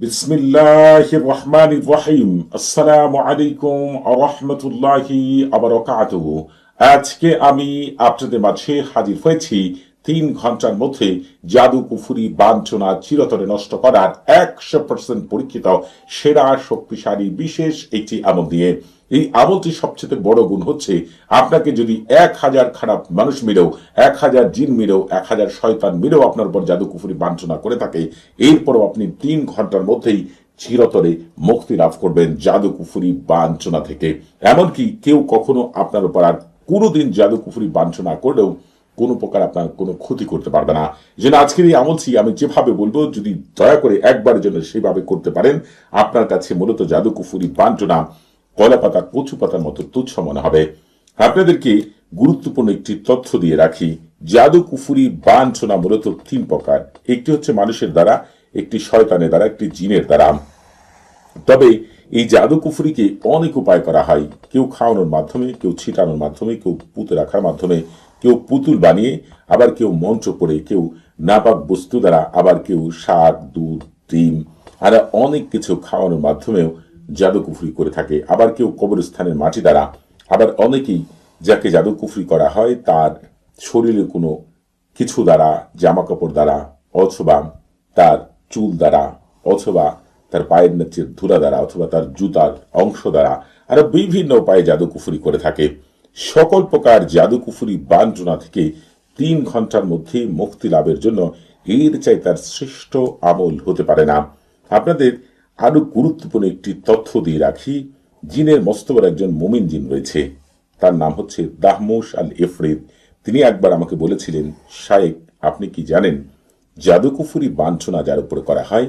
বিসমিল্লাহির রহমানির রহিম। আসসালামু আলাইকুম ওয়া রাহমাতুল্লাহি ওয়া বারাকাতুহু। আজকে আমি আপনাদের মাঝে হাজির হয়েছি 3 ঘন্টার মধ্যে জাদু কুফরি বাঞ্ছনা চিরতরে নষ্ট করার 100% পরীক্ষিত সেরা শক্তিশালী বিশেষ একটি আমল দিয়ে। এই আমলটির সবচেয়ে বড় গুণ হচ্ছে, আপনাকে যদি 1000 খারাপ মানুষ মিলেও, 1000 জিন মিলেও, 1000 শয়তান মিলেও আপনার উপর জাদু কুফরি বাঞ্ছনা করে থাকে, এরপরও আপনি 3 ঘন্টার মধ্যেই চিরতরে মুক্তি লাভ করবেন জাদু কুফরি বাঞ্ছনা থেকে। এমনকি কেউ কখনো আপনার উপর আর কোনোদিন জাদু কুফরি বাঞ্ছনা করলেও কোনো প্রকার আপনার কোনো ক্ষতি করতে পারবে না। যেন আজকের এই আমলটি আমি যেভাবে বলবো, যদি দয়া করে একবারের জন্য সেভাবে করতে পারেন, আপনার কাছে মূলত জাদু কুফরি বাঞ্ছনা কলা পাতা কচু পাতার মতো তুচ্ছ মনে হবে। আপনাদেরকে গুরুত্বপূর্ণ একটি তথ্য দিয়ে রাখি, জাদু কুফরি বাঞ্ছনা মূলত 3 প্রকার। একটি হচ্ছে মানুষের দ্বারা, একটি শয়তানের দ্বারা, একটি জিনের দ্বারা। তবে এই জাদু কুফরিকে অনেক উপায় করা হয়। কেউ খাওয়ানোর মাধ্যমে, কেউ ছিটানোর মাধ্যমে, কেউ পুঁতে রাখার মাধ্যমে, কেউ পুতুল বানিয়ে, আবার কেউ মন্ত্র পড়ে, কেউ নাপাক বস্তু দ্বারা, আবার কেউ শাক, দুধ, ডিম আর অনেক কিছু খাওয়ানোর মাধ্যমেও জাদু কুফরি করে থাকে। আবার কেউ কবরস্থানের মাটি দ্বারা, আবার অনেকেই যাকে জাদু কুফরি করা হয় তার শরীরে কোনো কিছু দ্বারা, জামা কাপড় দ্বারা, অথবা তার চুল দ্বারা, অথবা তার পায়ের নিচের ধুলা দ্বারা, অথবা তার জুতার অংশ দ্বারা, আরো বিভিন্ন উপায়ে জাদু কুফরি করে থাকে। সকল প্রকার জাদু কুফরি বাঞ্ছনা থেকে 3 ঘন্টার মধ্যে মুক্তি লাভের জন্য এর চাই তার শ্রেষ্ঠ আমল হতে পারে না। আপনাদের আরো গুরুত্বপূর্ণ একটি তথ্য দিয়ে রাখি, জিনের মস্ত বড় একজন মুমিন জিন রয়েছে, তার নাম হচ্ছে দাহমুশ আল ইফরিত। তিনি একবার আমাকে বলেছিলেন, শায়েখ আপনি কি জানেন জাদু কুফরি বাঞ্ছনা যার উপরে করা হয়,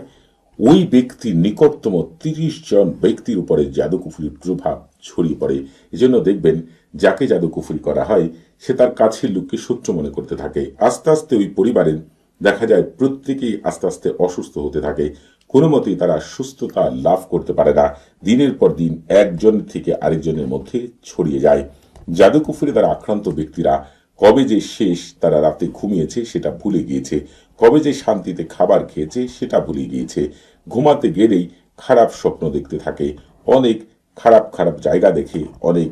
ওই ব্যক্তির নিকটতম 30 জন ব্যক্তির উপরে জাদু কুফরির প্রভাব ছড়িয়ে পড়ে। এজন্য দেখবেন, যাকে জাদু কুফরি করা হয় সে তার কাছের লোককে শত্রু মনে করতে থাকে। আস্তে আস্তে ওই পরিবারের দেখা যায় প্রত্যেকেই আস্তে আস্তে অসুস্থ হতে থাকে। কোনো মতেই তারা সুস্থতা লাভ করতে পারে না। দিনের পর দিন একজন থেকে আরেকজনের মধ্যে ছড়িয়ে যায়। জাদু কুফরি দ্বারা আক্রান্ত ব্যক্তিরা কবে যে শেষ তারা রাতে ঘুমিয়েছে সেটা ভুলে গিয়েছে, কবে যে শান্তিতে খাবার খেয়েছে সেটা ভুলে গিয়েছে। ঘুমাতে গেলেই খারাপ স্বপ্ন দেখতে থাকে, অনেক খারাপ খারাপ জায়গা দেখে, অনেক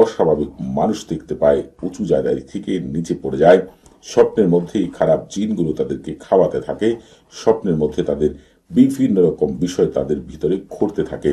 অস্বাভাবিক মানুষ দেখতে পায়, উঁচু জায়গায় থেকে নিচে পড়ে যায়। স্বপ্নের মধ্যেই খারাপ জিনগুলো তাদেরকে খাওয়াতে থাকে। স্বপ্নের মধ্যে তাদের বিভিন্ন রকম বিষয় তাদের ভিতরে ঘটতে থাকে।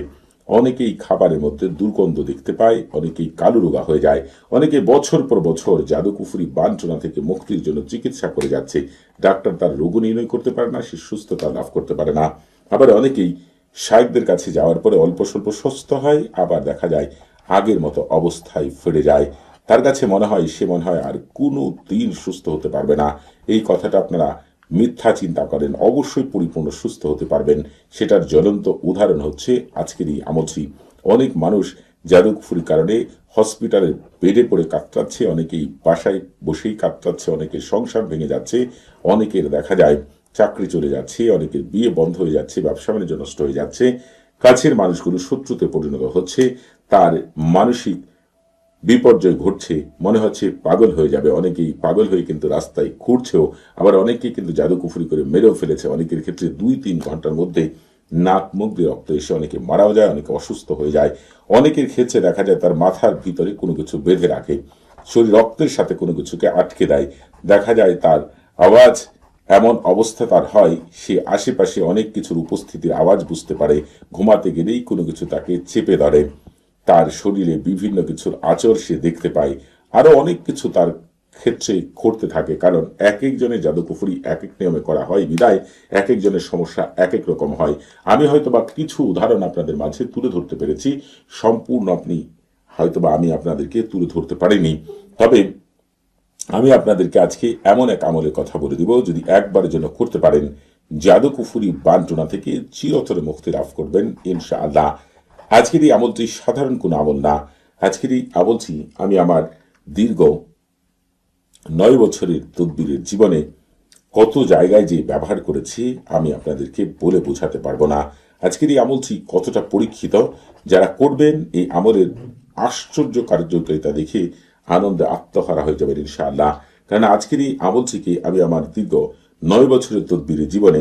অনেকেই খাবারের মধ্যে দুর্গন্ধ দেখতে পায়, অনেকেই কালো রোগা হয়ে যায়, অনেকে বছর পর বছর জাদু কুফরি বাঞ্ছনা থেকে মুক্তির জন্য চিকিৎসা করে যাচ্ছে। ডাক্তার তার রোগ নির্ণয় করতে পারে না, সে সুস্থতা লাভ করতে পারে না। আবার অনেকেই শায়েখদের কাছে যাওয়ার পরে অল্প স্বল্প সুস্থ হয়, আবার দেখা যায় আগের মতো অবস্থায় ফিরে যায়। তার কাছে মনে হয় সে মনে হয় আর কোনো দিন সুস্থ হতে পারবে না। এই কথাটা আপনারা মিথ্যা চিন্তা করেন, অবশ্যই পরিপূর্ণ সুস্থ হতে পারবেন। সেটার জ্বলন্ত উদাহরণ হচ্ছে আজকের এই আমলটি। অনেক মানুষ জাদু কুফরির কারণে হসপিটালের বেডে পড়ে কাতরাচ্ছে, অনেকেই বাসায় বসেই কাতরাচ্ছে, অনেকের সংসার ভেঙে যাচ্ছে, অনেকের দেখা যায় চাকরি চলে যাচ্ছে, অনেকের বিয়ে বন্ধ হয়ে যাচ্ছে, ব্যবসা বাণিজ্য নষ্ট হয়ে যাচ্ছে, কাছের মানুষগুলো শত্রুতে পরিণত হচ্ছে, তার মানসিক বিপর্যয় ঘটছে, মনে হচ্ছে পাগল হয়ে যাবে। অনেকেই পাগল হয়ে কিন্তু রাস্তায় ঘুরছেও, আবার অনেকেই কিন্তু জাদু কুফরি করে মেরেও ফেলেছে। অনেকের ক্ষেত্রে 2-3 ঘন্টার মধ্যে নাক মুখ দিয়ে রক্ত এসে অনেকে মারাও যায়, অনেকে অসুস্থ হয়ে যায়। অনেকের ক্ষেত্রে দেখা যায় তার মাথার ভিতরে কোনো কিছু বেঁধে রাখে, শরীর রক্তের সাথে কোনো কিছুকে আটকে দেয়। দেখা যায় তার আওয়াজ এমন অবস্থা তার হয়, সে আশেপাশে অনেক কিছুর উপস্থিতির আওয়াজ বুঝতে পারে। ঘুমাতে গেলেই কোনো কিছু তাকে চেপে ধরে, তার শরীরে বিভিন্ন কিছুর আচর সে দেখতে পায়, আরো অনেক কিছু তার ক্ষেত্রে ঘটতে থাকে। কারণ এক একজনের জাদু কুফরি এক এক নিয়মে করা হয় বিদায় এক একজনের সমস্যা এক এক রকম হয়। আমি হয়তোবা কিছু উদাহরণ আপনাদের মাঝে তুলে ধরতে পেরেছি, সম্পূর্ণ আপনি হয়তোবা আমি আপনাদেরকে তুলে ধরতে পারিনি। তবে আমি আপনাদেরকে আজকে এমন এক আমলের কথা বলে দিব, যদি একবারের জন্য করতে পারেন জাদু কুফরি বাঞ্ছনা থেকে চিরতরে মুক্তি লাভ করবেন ইনশাআল্লাহ। আজকের এই আমলটি সাধারণ কোনো আমল না। আজকের এই আমলটি আমি আমার দীর্ঘ 9 বছরের তদবিরের জীবনে কত জায়গায় যে ব্যবহার করেছি আমি আপনাদেরকে বলে বোঝাতে পারবো না। আজকের এই আমলটি কতটা পরীক্ষিত, যারা করবেন এই আমলের আশ্চর্য কার্যকারিতা দেখে আনন্দে আত্মহারা হয়ে যাবেন ইনশাআল্লাহ। কারণ আজকের এই আমলটিকে আমি আমার দীর্ঘ 9 বছরের তদবিরের জীবনে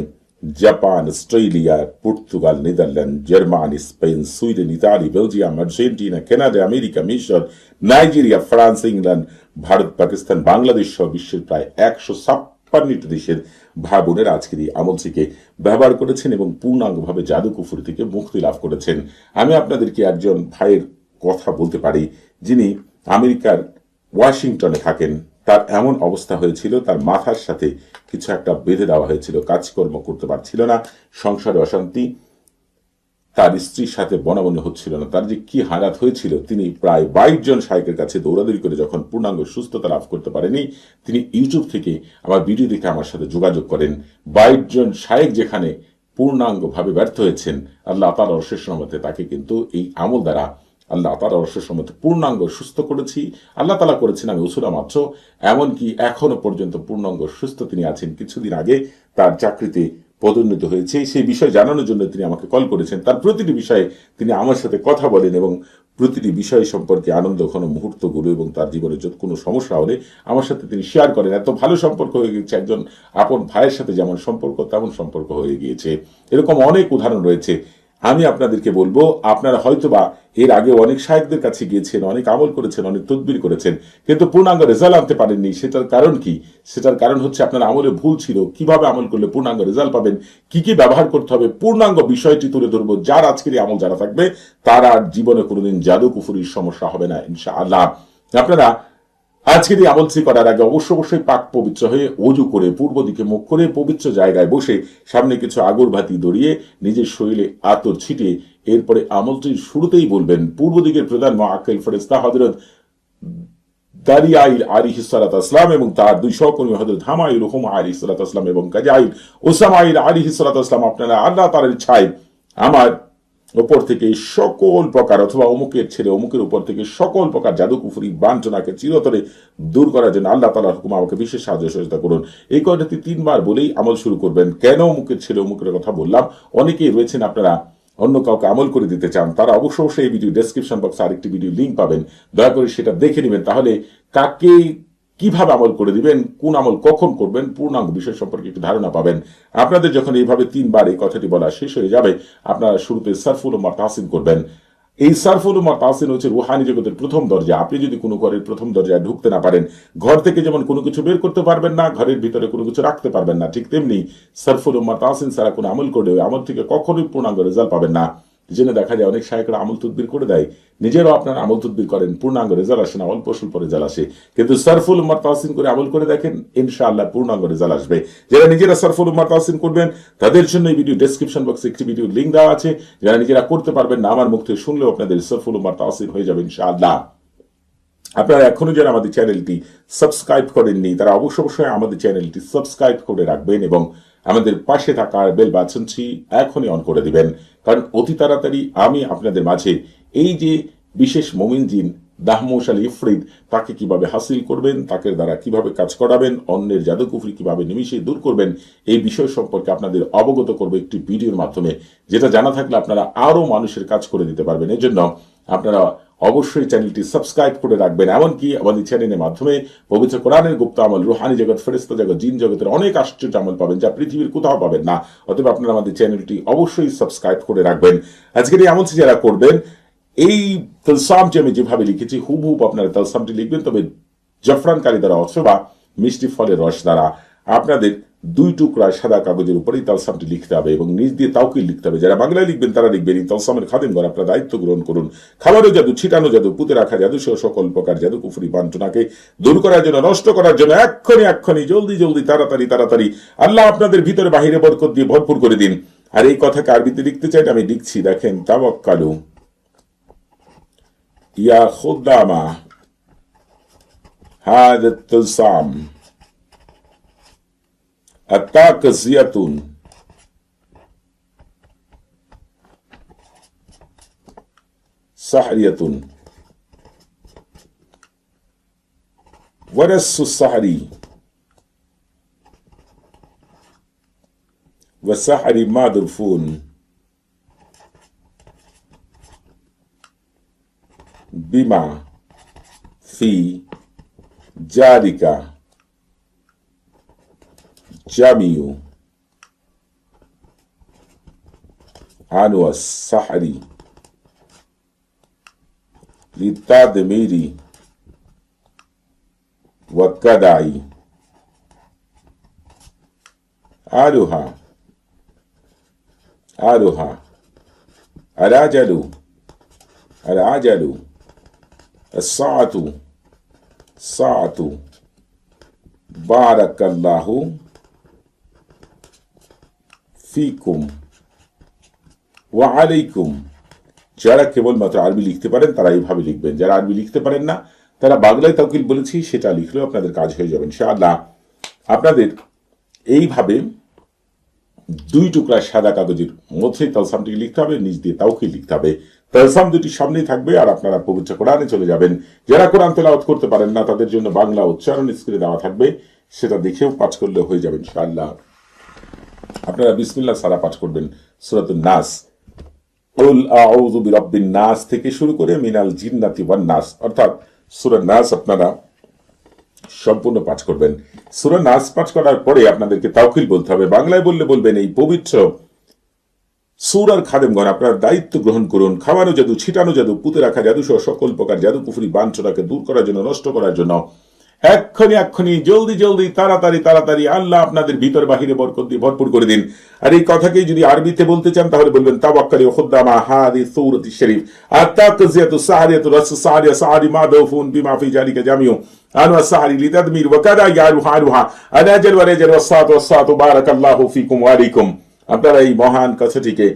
Japan, Australia, Portugal, Netherland, Germany, Spain, Sweden, Italy, Belgium, Argentina, Canada, America, মিশর, Nigeria, France, England, Bharat, Pakistan, Bangladesh সহ বিশ্বের প্রায় 156টি দেশের ভাই বোনেরা আজকের এই আমলটিকে ব্যবহার করেছেন এবং পূর্ণাঙ্গভাবে জাদুকুফরি থেকে মুক্তি লাভ করেছেন। আমি আপনাদেরকে একজন ভাইয়ের কথা বলতে পারি, যিনি আমেরিকার ওয়াশিংটনে থাকেন। তার এমন অবস্থা হয়েছিল, তার মাথার সাথে কিছু একটা বেঁধে দেওয়া হয়েছিল, কাজকর্ম করতে পারছিল না, সংসারে অশান্তি, তার স্ত্রীর সাথে বনাবনি হচ্ছিল না। তার যে কি হারাত হয়েছিল, তিনি প্রায় 22 জন শায়েকের কাছে দৌড়াদৌড়ি করে যখন পূর্ণাঙ্গ সুস্থতা লাভ করতে পারেনি, তিনি ইউটিউব থেকে আমার ভিডিও দেখে আমার সাথে যোগাযোগ করেন। 22 জন শায়েক যেখানে পূর্ণাঙ্গভাবে ব্যর্থ হয়েছেন, আল্লাহ তাআলার অশেষ রহমতে তাকে কিন্তু এই আমল দ্বারা আল্লাহ তাআলার অশেষ রহমতে পূর্ণাঙ্গ সুস্থ করেছি। আল্লাহ তাআলা করেছেন, আমি উসুরা মাত্র। এমনকি এখনো পর্যন্ত পূর্ণাঙ্গ সুস্থ তিনি আছেন। কিছুদিন আগে তার চাকরিতে পদোন্নতি হয়েছে, সেই বিষয় জানানোর জন্য তিনি আমাকে কল করেছেন। তার প্রতিটি বিষয়ে তিনি আমার সাথে কথা বলেন এবং প্রতিটি বিষয় সম্পর্কে আনন্দ ঘন মুহূর্তগুলো এবং তার জীবনে যত কোনো সমস্যা হলে আমার সাথে তিনি শেয়ার করেন। এত ভালো সম্পর্ক হয়ে গেছে, একজন আপন ভাইয়ের সাথে যেমন সম্পর্ক তেমন সম্পর্ক হয়ে গিয়েছে। এরকম অনেক উদাহরণ রয়েছে। আমি আপনাদেরকে বলবো, আপনারা হয়তোবা এর আগে অনেক শায়েকদের কাছে গিয়েছেন, অনেক আমল করেছেন, অনেক তদবির করেছেন, কিন্তু পূর্ণাঙ্গ রেজাল্ট আনতে পারেননি। সেটার কারণ কি? সেটার কারণ হচ্ছে আপনার আমলে ভুল ছিল। কিভাবে আমল করলে পূর্ণাঙ্গ রেজাল্ট পাবেন, কি কি ব্যবহার করতে হবে, পূর্ণাঙ্গ বিষয়টি তুলে ধরবো। যার আজকের এই আমল যারা থাকবে, তার আর জীবনে কোনোদিন জাদু কুফুরির সমস্যা হবে না ইনশাআল্লাহ। আপনারা আজকের এই আমলটি করার আগে অবশ্যই পাক পবিত্র হয়ে ওযু করে পূর্ব দিকে মুখ করে পবিত্র জায়গায় বসে সামনে কিছু আগরবাতি ধরিয়ে নিজের শরীরে আতর ছিটিয়ে এরপরে আমলটির শুরুতেই বলবেন, পূর্ব দিকের প্রধান মুআক্কিল ফেরেশতা হযরত দারিয়াইল আলাইহিস সালাতু ওয়াসসালাম এবং তার দুই সহকর্মী হযরত হামাইল হুম আলাইহিস সালাতু ওয়াসসালাম এবং কাজাইল উসামাইল আলাইহিস সালাতু ওয়াসসালাম, আপনারা আল্লাহ তাআলার ইচ্ছায় আমার উপর থেকে সকল প্রকার, অথবা অমুকের ছেলে অমুকের উপর থেকে সকল প্রকার জাদু কুফরি বাঞ্ছনাকে চিরতরে দূর করার জন্য আল্লাহ তাআলার হুকুম আমাকে বিশেষ সাহায্য সহযোগিতা করুন। এই কথাটি 3 বার বলেই আমল শুরু করবেন। কেন অমুকের ছেলে অমুকের কথা বললাম? অনেকেই রয়েছেন আপনারা অন্য কাউকে আমল করে দিতে চান, তারা অবশ্যই এই ভিডিও ডেসক্রিপশন বক্সে আরেকটি ভিডিও লিঙ্ক পাবেন, দয়া করে সেটা দেখে নেবেন। তাহলে কাকে কিভাবে আমল করে দিবেন, কোন আমল কখন করবেন, পূর্ণাঙ্গ বিষয় সম্পর্কে একটু ধারণা পাবেন। আপনাদের যখন এইভাবে 3 বার এই কথাটি বলা শেষ হয়ে যাবে, আপনারা শুরুতে সারফুল উম্মাহ তাহসিন করবেন। এই সারফুল উম্মাহ তাহসিন হচ্ছে রুহানি জগতের প্রথম দরজা। আপনি যদি কোনো ঘরের প্রথম দরজায় ঢুকতে না পারেন, ঘর থেকে যেমন কোনো কিছু বের করতে পারবেন না, ঘরের ভিতরে কোনো কিছু রাখতে পারবেন না, ঠিক তেমনি সারফুল উম্মাহ তাহসিন ছাড়া কোনো আমল করলে ওই আমল থেকে কখনোই পূর্ণাঙ্গ রেজাল্ট পাবেন না। জেনে দেখা যায় অনেক শায়েকরা আমল তদবির করে দেয়, নিজেরাও আপনার আমল তদবির করেন, পূর্ণাঙ্গ রেজাল্ট আসে না, অল্প স্বল্প রেজাল্ট আসে। কিন্তু সারফুল উম্মাহ তাহসিন করে আমল করে দেখেন, ইনশাআল্লাহ পূর্ণাঙ্গ রেজাল্ট আসবে। যারা নিজেরা সারফুল উম্মাহ তাহসিন করবেন, তাদের জন্য এই ভিডিও ডেসক্রিপশন বক্সে একটি ভিডিও লিঙ্ক দেওয়া আছে। যারা নিজেরা করতে পারবেন না, আমার মুখ থেকে শুনলেও আপনাদের সারফুল উম্মাহ তাহসিন হয়ে যাবে ইনশাআল্লাহ। আপনারা এখনো যারা আমাদের চ্যানেলটি সাবস্ক্রাইব করেননি, তারা অবশ্যই আমাদের চ্যানেলটি সাবস্ক্রাইব করে রাখবেন এবং আমাদের পাশে থাকা বেল বাটনটি এখনই অন করে দিবেন। কারণ অতি তাড়াতাড়ি আমি আপনাদের মাঝে এই যে বিশেষ মুমিন জিন দাহমুশ আল ইফরিদ, তাকে কিভাবে হাসিল করবেন, তাকে দ্বারা কিভাবে কাজ করাবেন, অন্যের জাদুকুফরি কিভাবে নিমিষে দূর করবেন, এই বিষয় সম্পর্কে আপনাদের অবগত করবে একটি ভিডিওর মাধ্যমে, যেটা জানা থাকলে আপনারা আরো মানুষের কাজ করে দিতে পারবেন। এর জন্য আপনারা অবশ্যই চ্যানেলটি সাবস্ক্রাইব করে রাখবেন। এমনকি আমাদের চ্যানেলের মাধ্যমে পবিত্র কোরআনের গুপ্ত আমল, রুহানি জগৎ, ফেরেশতা জগৎ, জিন জগতের অনেক আশ্চর্য আমল পাবেন, যা পৃথিবীর কোথাও পাবেন না। অতএব আপনারা আমাদের চ্যানেলটি অবশ্যই সাবস্ক্রাইব করে রাখবেন। আজকের এই আমলটি যারা করবেন, এই তালসামটি আমি যেভাবে লিখেছি হুবহুব আপনারা তালসামটি লিখবেন, তবে জাফরান কালি দ্বারা অথবা মিষ্টি ফলের রস দ্বারা আপনাদের 2 টুকরা সাদা কাগজের উপরেই তালসামটি লিখতে হবে এবং নিজ দিয়ে তাওকিল লিখতে হবে। যারা বাংলায় লিখবেন তারা লিখবেন, এই তালসামের খাদেমগণ আপনারা দায়িত্ব গ্রহণ করুন। খাবারও জাদু, ছিটানো জাদু, পুঁতে রাখা জাদু সহ সকল প্রকার জাদু কুফরি বাঞ্ছনাকে দূর করার জন্য, নষ্ট করার জন্য এক্ষুনি জলদি তাড়াতাড়ি আল্লাহ আপনাদের ভিতরে বাহিরে বরকত দিয়ে ভরপুর করে দিন। আর এই কথাকে আরবিতে লিখতে চাই, আমি লিখছি, দেখেন, তাওয়াক্কালু ইয়া খুদ্দামা হাদা তালসাম আত্তাকজিয়াতুন সাহরিয়াতুন ওয়ারাসু সাহরি ওয়াসাহরি মাদরফুন বিমা ফি জারিকা জামিউ আনু সাহারি লিতাদমিরি ওয়াকাদাই আরুহা আরুহা আরাজালু আরাজালু الساعة ساعة بارك الله فيكم وعليكم। যারা কেবলমাত্র আরবি লিখতে পারেন তারা এইভাবে লিখবেন, যারা আরবি লিখতে পারেন না তারা বাংলায় তাওকিল বলেছি সেটা লিখলেও আপনাদের কাজ হয়ে যাবে ইনশাআল্লাহ। আপনাদের এইভাবে 2 টুকরা সাদা কাগজের মধ্যে তালসামটি লিখতে হবে, নিচ দিয়ে তাওকিল লিখতে হবে। তালসাম দুটি সামনেই থাকবে আর আপনারা পবিত্র কোরআনে চলে যাবেন। যারা কোরআন তেলাওয়াত করতে পারেন না তাদের জন্য বাংলা উচ্চারণ স্ক্রিনে দেওয়া থাকবে, সেটা দেখেও পাঠ করলে হয়ে যাবে ইনশাআল্লাহ। আপনারা বিসমিল্লাহ সারা পাঠ করবেন সূরাতুন নাস, কুল আউযু বিরাব্বিন নাস থেকে শুরু করে মিনাল জিন্নাতি ওয়ান নাস, অর্থাৎ সূরা নাস আপনারা সম্পূর্ণ পাঠ করবেন। সূরা নাস পাঠ করার পরে আপনাদেরকে তাওকিল বলতে হবে। বাংলায় বললে বলবেন এই পবিত্র সূরার খাদেমগণ আপনারা দায়িত্ব গ্রহণ করুন। খাওয়ানো জাদু, ছিটানো জাদু, পুঁতে রাখা জাদু সহ সকল প্রকার জাদু কুফরি বাঞ্ছনাকে দূর করার জন্য, নষ্ট করার জন্য এক্ষুনি জলদি জলদি তাড়াতাড়ি আল্লাহ আপনাদের ভিতর বাহিরে বরকত দিয়ে ভরপুর করে দিন। আর এই কথাকেই যদি আরবিতে বলতে চান তাহলে বলবেন তাওয়াক্কালি ওয়া খুদ্দামা হাদি সূরাতি শরীফ আত-তাকজিয়াতু সাহারিয়াতু রাস সাহারিয়া সাহারি মাদাফুন বিমা ফি জালিকা জামিউ আনু সাহারি লিতাদমির ওয়া কাদা ইয়ারুহা আরুহা আনাজাল ওয়া রাজাল ওয়াসাতু বারাকাল্লাহু ফিকুম ওয়া আলাইকুম। আপনারা এই মহান কথাটিকে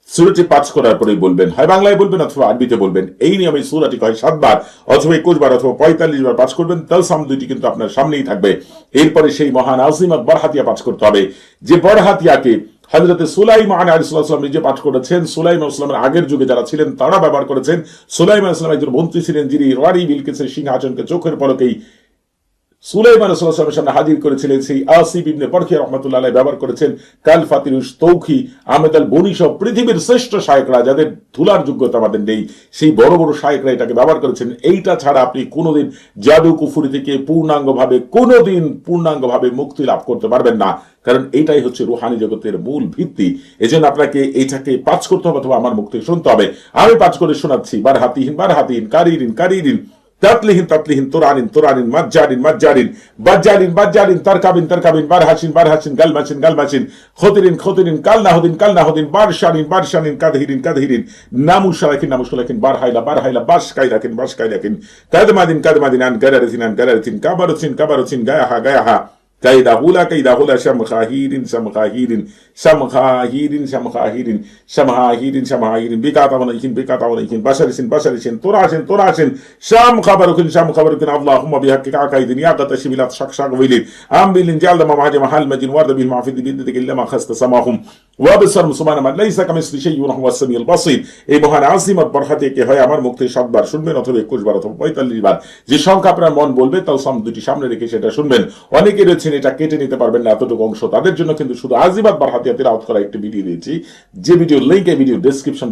সূরাটি পাঠ করার পরেই বলবেন, হয় বাংলায় বলবেন অথবা আরবিতে বলবেন। এই নিয়মে সূরাটি হয় 7 বার অথবা 21 বার অথবা 45 বার পাঠ করবেন। তালসাম দুইটি কিন্তু আপনার সামনেই থাকবে। এরপরে সেই মহান আজিমত বরহাতিয়া পাঠ করতে হবে, যে বরহাতিয়াকে হযরত সুলাইমান আলাইহিস সালাম নিজে পাঠ করেছেন। সুলাইমান আলাইহিস সালামের আগের যুগে যারা ছিলেন তারা ব্যবহার করেছেন। সুলাইমান আলাইহিস সালাম একজন মন্ত্রী ছিলেন যিনি রারি বিলকিসের সিংহাসনকে চোখের পলকেই সুলাইমান আলাইহিস সালামের সামনে হাজির করেছিলেন। সেই আসিব ইবনে বরখিয়া রাহমাতুল্লাহ আলাইহি ব্যবহার করেছেন। কাল ফাতিরুস তৌখি আহমেদ আল বনি সহ পৃথিবীর শ্রেষ্ঠ শায়েখরা যাদের ধুলার যোগ্যতা আমাদের নেই, সেই বড় বড় শায়েখরা এটাকে ব্যবহার করেছেন। এইটা ছাড়া আপনি কোনোদিন জাদু কুফরি থেকে পূর্ণাঙ্গভাবে মুক্তি লাভ করতে পারবেন না, কারণ এইটাই হচ্ছে রুহানি জগতের মূল ভিত্তি। এজন্য আপনাকে এইটাকে পাঠ করতে হবে অথবা আমার মুখ থেকে শুনতে হবে। আমি পাঠ করে শোনাচ্ছি। বারহাতিহীন কারিরিন তাতলিহীন তোরানিন মাজ্জারিন বাজ্জারিন তারকাবিন বারহাসিন গালমাসিন খতিরিন কালনাহদিন বারশানিন কাদহিরিন নামুশালাকিন বারহাইলা বাসকাইরাকিন কাদমাদিন আন গারারিন কাবারুসিন গায়াহা কাইদা হুলা শামখাহিরিন বিকাতাওয়ানাইকিন বাশারিসিন তোরাসিন শামখাবারুকিন আল্লাহুম্মা বিহাক্কি কাইদিন ইয়াকাতা শিমিলাত শাকশাকবিলিন আমবিলিন জালদামা মাহাজা হালমাজিন ওয়ারদা বিল মাফিদ বিদিক ইল্লামা খাসতা সামাহুম ওয়া বিসরম সুবহানাল্লাহ লাইসা কামিসলি শাইউন ওয়া হুয়াস সামিউল বাসীর। এই মহান আজিমত বরহাতিকে হয় আমার মুখ থেকে 7 বার শুনবেন অথবা 21 বার অথবা 45 বার, যে সংখ্যা আপনার মন বলবে তালসাম দুটি সামনে রেখে সেটা শুনবেন। অনেকে রয়েছেন এটা কেটে নিতে পারবেন না এতটুকু অংশ, তাদের জন্য কিন্তু শুধু আজিমত বরহাতিয়া তেলাওয়াত করা একটি ভিডিও দিয়েছি, যে ভিডিও লিংক এই ভিডিও ডেসক্রিপশন